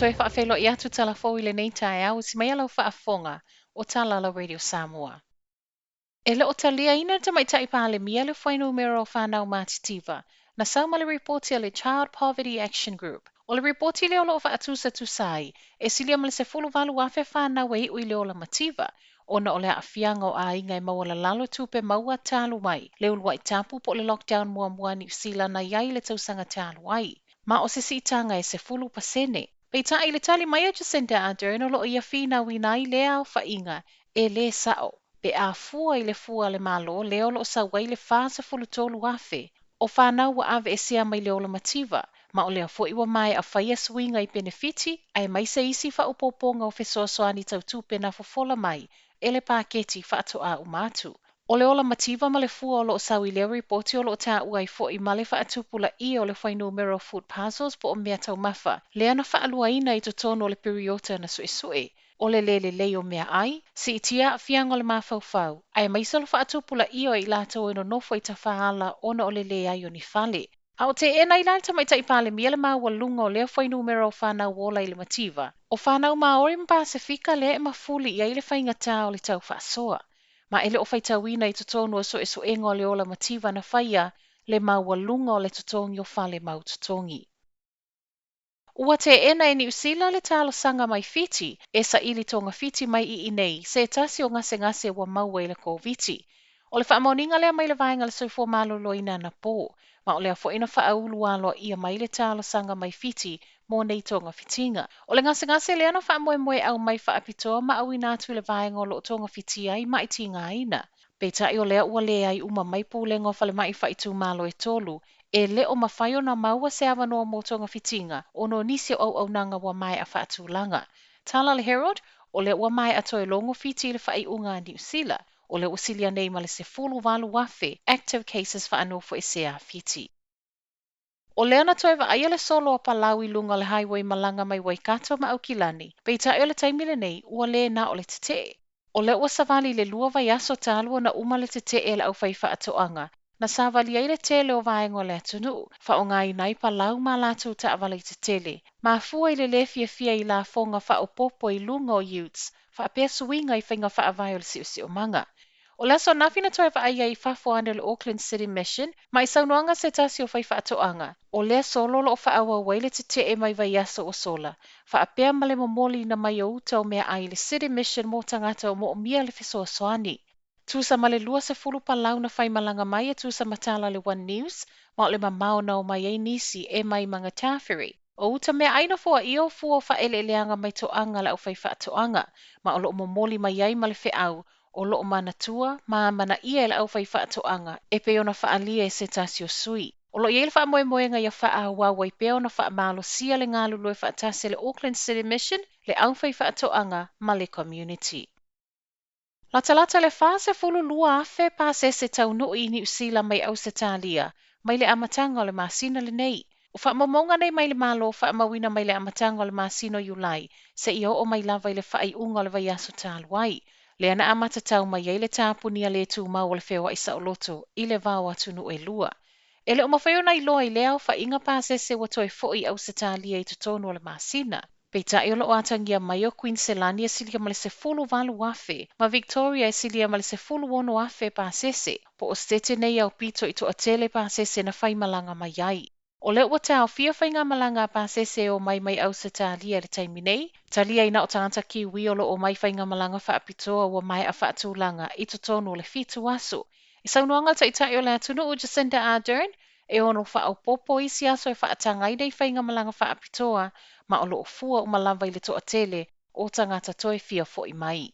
toe whaafelo I atu tala fo I le nei tae au si mai alau whaafonga o Talala Radio Samoa. E le o talia ina te mai tai palemia le whainu mero o whanau mātitiva, na sauma le ripoti le Child Poverty Action Group. O le ripoti le olo o whaatusa tusai, e silia ma le se fulu walu wafe whanau e ui le ola mativa, ona o le awhianga o a inga maua la lalo tupe maua talu mai, le ulwa I tapu po le lockdown mua ni usila na iai le tausanga talu ai. Ma o se sitanga e se fulu pasene. Peita I le tali mai a Jacinda Ardern o lo ia fina winai le au whainga e le sao. Pe a fua I le fua le malo le olo o sa wai le fasa fulu tolu afe. O whanau wa ave e sea mai le ola mativa. Ma o lea fo iwa mai a whaia swinga I benefiti, ai mai se isi wha upoponga o fesoasoani tau tupe na fofola mai, e le paketi faatoaga umatu. O le ola mativa ma le fua o lo sau I lea ripoti o lo ta ua I fo I male faatupula I o le whai numero food puzzles po o mea tau mafa, lea na faaluaina I totono o le periota na sue. O le lei o mea ai, si itia fianga o le mafaufau, ai maisalo faatupula I o I lato ino nofo I tafaala ona o le ai o ni fale. A o te ena I lalta mai tai palemia le maua lunga o lea whai numero o whanau wola I le mativa. O whanau maori ma Pasifika lea e mafuli I le whaingata o le tau whaasoa. Ma ele o whaitawina I totonu o soenga o le ola mativa na whaia le maua lunga o le totongi o whale mau totongi. Ua te ena e New Zealand le talo sanga mai Fiti, e sa ili tonga Fiti mai I nei, se tasi o ngase wa maua I le koviti. O le whaamoninga lea mai le vaenga le soifo malolo ina na po, ma o lea fo ina whaaulu alo ia mai le talo sanga mai Fiti, mo nei tonga fitinga. O le ngase lea na whaamoe aumai whaapitoa ma au inatu le vaenga o lo tonga fiti ai mai tinga aina. Peitai o lea ua lea ai uma mai pūlenga o whale mai whaitu malo e tolu, e le o mawhai o na maua se awa noa mo tonga fitinga, o no nisi au nanga wa mai a whaatulanga. Tala le Herald, o le ua mai ato e longo Fiti le faaiuga New Zealand, o le usilia nei ma le se fulu walu wafe, active cases whaanofo e sea Fiti. O lea na toe aia le solo a Palau I lunga le highway Malanga mai Waikato ma Aukilani, peitai o le taimile nei ua le na o le tete. O le ua savali le lua vai aso talua na uma le tete e le au faifaatoaga, na savali ai le tele o vaenga o le atunuu, whaongai nai Palau ma lātou ta awala I te tele. Ma fua I le fiafia I la fonga whaopopo I lunga o youths, whaapea suinga I whainga whaavai o le siu manga. O le aso nafi na toe whaia I whafoane le Auckland City Mission, mai saunoanga se tasi o faifaatoaga. O lea sololo o whaawa waile te te e mai vai aso o sola. Whaapea male momoli na mai o uta o mea ai le City Mission mo tangata o mo o mia le fisoa soani. Tusa male lua se fulu palau na whai malanga mai e tusa matala le One News, ma o le mamao na o mai ei nisi e mai manga tawhiri. O uta mea aina fua I o fua whaele leanga mai toanga la o faifaatoaga, ma o lo momoli mai ai male au, o loo manatua, mana ia le au faifaatoaga, e pe ona whaalia e se tasi o sui. O lo iele whaamoemoenga ia whaawawai pe ona whaamalo sia le ngālulu e whaatase le Auckland City Mission, le au faifaatoaga ma le community. Latalata le fase fulu lua afe pasese taunuu I New Zealand mai Ausetalia, mai le amatanga o le masina le nei. O whaamomonga nei mai le malo whaamawina mai le amatanga o le masino Iulai, se I o mai lava I le faaiuga o le vai aso taluai. Le ana amata tau mai ei le tāpunia le tū mau o le whewa isa o loto I le vāua tunu e lua. E le o mawhaio na iloa I lea o whainga pasese wa toi fo'i Ausetalia I tutonu o le masina. Peita I o lo atangia mai o Queensland e silia ma le se fulu valu wafe, ma Victoria e silia ma le se fulu wono wafe pasese, po o stete nei au pito I to atele pasese na whai malanga mai ai. O le ua tau fia whainga malanga pasese o mai Ausetalia le taimi nei, talia ina o tangata kiwi o lo o mai whainga malanga whaapitoa o mai a whaatulanga I totonu o le fitu aso. I saunoanga ta itai o le atunu o Jacinda Ardern, e ono whaapopo isi aso e whaatangai nei whainga malanga whaapitoa, ma o loo fua o malamba I le toa tele o tangata toi fia fo I mai.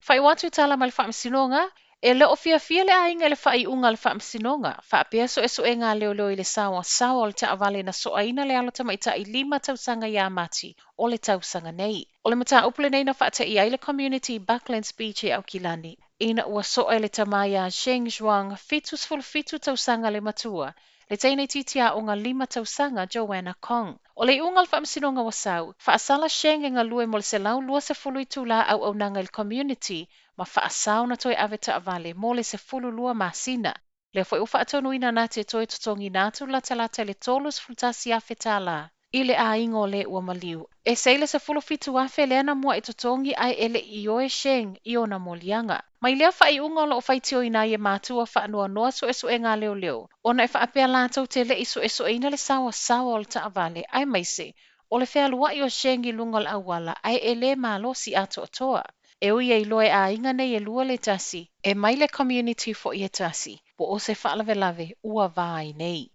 Whai watu tala mai le faamasinoga, e leo fiafia le ainga le faaiuga le faamasinoga, whaapea so e ngā leo I le sawa o le taawale na soaina le alo tamaita I 5 tausanga ia mati o le tausanga nei. O le mata upule nei na whaata I ai le community Auckland speech e Aukilani, ina ua soa le tamaya Sheng Zhuang fitu tausanga le matua, le teine titia o ngā 5 tausanga Joanna Kong. O le ungal faamasinoga wasau, whaasala Sheng e ngā lue mo le se lau lua se fulu I tula au nanga le community, ma whaasau na toi ave taawale mo le se fulu lua masina. Le foi o whaatonuina na te toi totongi nātu Latalata le tolus fultasi a whetala. I le ainga o le ua maliu. E seile se fitu afe le ana mua e totongi ai ele I oe sheng I ona molianga. Mai lea faaiuga o loo faitio ina ia matua faanoanoa suʻesuʻega leoleo. Ona e faapea latou te leʻi suʻesuʻeina le sawasawa o le taʻavale ae maise. O le fealuaʻi o sheng I luga o le auala ae e lē malosi a toʻatoa. E ui e iloa e aiga nei e lua le tasi. E mai le community foʻi e tasi. Po o se faalavelave ua vai nei.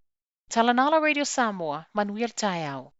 Talanala Radio Samoa, manuia le taeao.